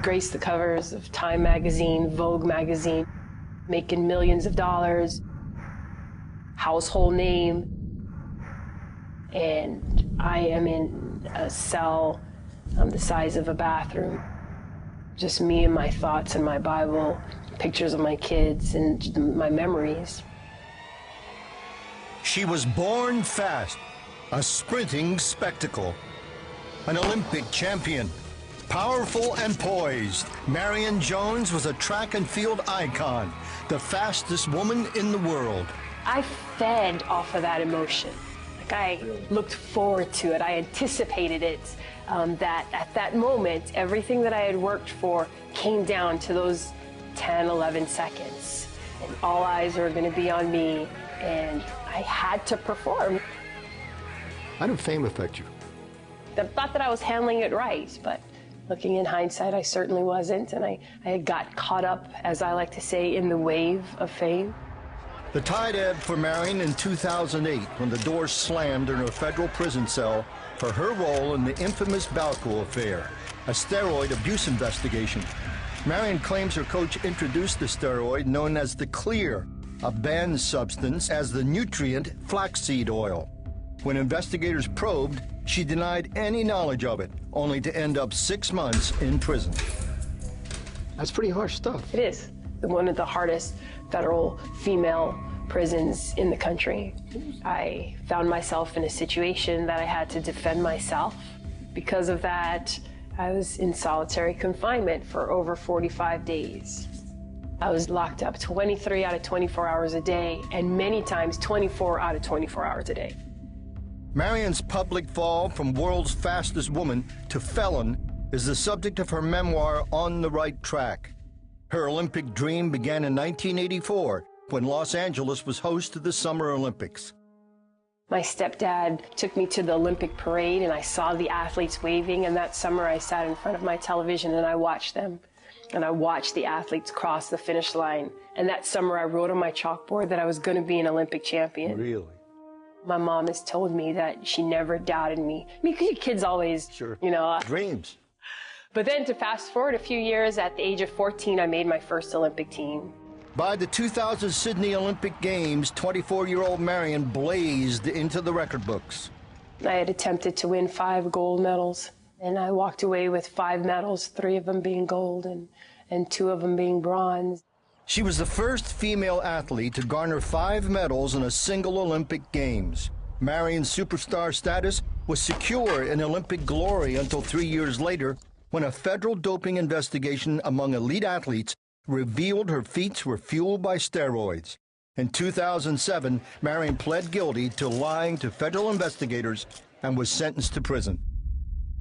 graced the covers of Time magazine, Vogue magazine, making millions of dollars, household name. And I am in a cell the size of a bathroom. Just me and my thoughts and my Bible, pictures of my kids and my memories. She was born fast, a sprinting spectacle, an Olympic champion, powerful and poised. Marion Jones was a track and field icon, the fastest woman in the world. I fed off of that emotion. Like, I looked forward to it. I anticipated it. That at that moment, everything that I had worked for came down to those 10, 11 seconds. And all eyes were going to be on me, and I had to perform. How did fame affect you? I thought that I was handling it right, but looking in hindsight, I certainly wasn't, and I had got caught up, as I like to say, in the wave of fame. The tide ebbed for Marion in 2008 when the door slammed in her federal prison cell for her role in the infamous Balco affair, a steroid abuse investigation. Marion claims her coach introduced the steroid known as the Clear, a banned substance, as the nutrient flaxseed oil. When investigators probed, she denied any knowledge of it, only to end up 6 months in prison. That's pretty harsh stuff. It is one of the hardest federal female prisons in the country. I found myself in a situation that I had to defend myself. Because of that, I was in solitary confinement for over 45 days. I was locked up 23 out of 24 hours a day, and many times 24 out of 24 hours a day. Marion's public fall from world's fastest woman to felon is the subject of her memoir, On the Right Track. Her Olympic dream began in 1984 when Los Angeles was host to the Summer Olympics. My stepdad took me to the Olympic parade, and I saw the athletes waving, and that summer I sat in front of my television and I watched them. And I watched the athletes cross the finish line. And that summer I wrote on my chalkboard that I was going to be an Olympic champion. Really? My mom has told me that she never doubted me. I mean, because kids always, sure, dreams. But then to fast forward a few years, at the age of 14, I made my first Olympic team. By the 2000 Sydney Olympic Games, 24-year-old Marion blazed into the record books. I had attempted to win 5 gold medals, and I walked away with 5 medals, 3 of them being gold and 2 of them being bronze. She was the first female athlete to garner 5 medals in a single Olympic Games. Marion's superstar status was secure in Olympic glory until 3 years later, when a federal doping investigation among elite athletes revealed her feats were fueled by steroids. In 2007, Marion pled guilty to lying to federal investigators and was sentenced to prison.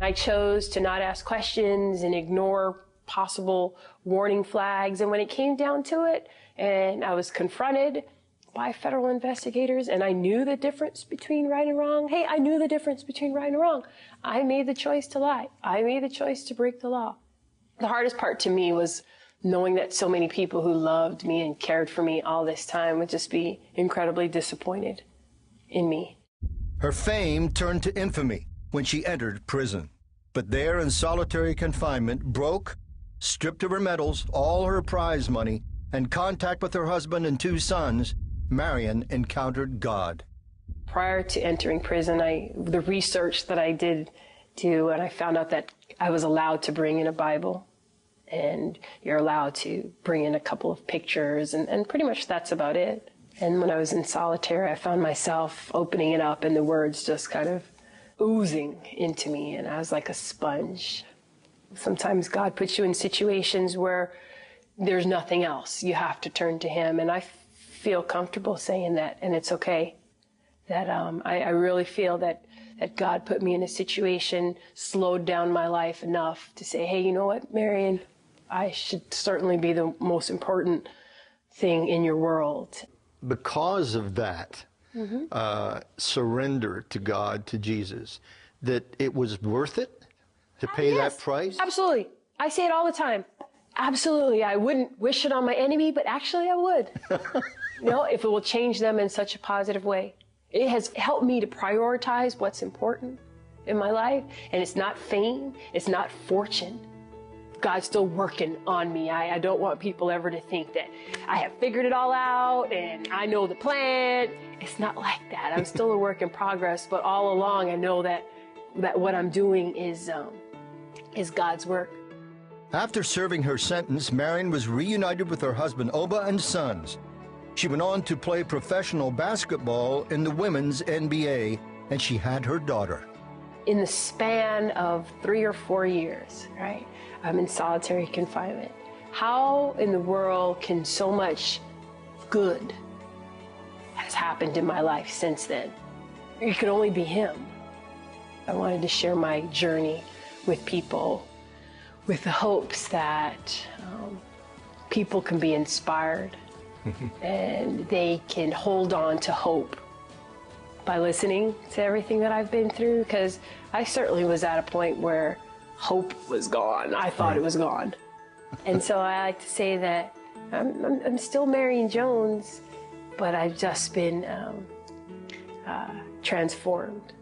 I chose to not ask questions and ignore possible warning flags. And when it came down to it, and I was confronted by federal investigators, and I knew the difference between right and wrong. Hey, I knew the difference between right and wrong. I made the choice to lie. I made the choice to break the law. The hardest part to me was knowing that so many people who loved me and cared for me all this time would just be incredibly disappointed in me. Her fame turned to infamy when she entered prison. But there in solitary confinement, broke, stripped of her medals, all her prize money, and contact with her husband and 2 sons, Marion encountered God. Prior to entering prison, the research that I did do, and I found out that I was allowed to bring in a Bible, and you're allowed to bring in a couple of pictures, and pretty much that's about it. And when I was in solitary, I found myself opening it up and the words just kind of oozing into me, and I was like a sponge. Sometimes God puts you in situations where there's nothing else. You have to turn to Him, and I feel comfortable saying that, and it's okay. That I really feel that God put me in a situation, slowed down my life enough to say, hey, you know what, Marion, I should certainly be the most important thing in your world. Because of that surrender to God, to Jesus, that it was worth it to pay that price? Absolutely. I say it all the time. Absolutely. I wouldn't wish it on my enemy, but actually I would. If it will change them in such a positive way. It has helped me to prioritize what's important in my life, and it's not fame, it's not fortune. God's still working on me. I don't want people ever to think that I have figured it all out and I know the plan. It's not like that. I'm still a work in progress, but all along I know that what I'm doing is God's work. After serving her sentence, Marion was reunited with her husband Oba and sons. She went on to play professional basketball in the women's NBA, and she had her daughter. In the span of 3 or 4 years, right, I'm in solitary confinement. How in the world can so much good has happened in my life since then? It could only be Him. I wanted to share my journey with people with the hopes that people can be inspired and they can hold on to hope by listening to everything that I've been through, because I certainly was at a point where hope was gone. I thought it was gone. And so I like to say that I'm still Marion Jones, but I've just been transformed.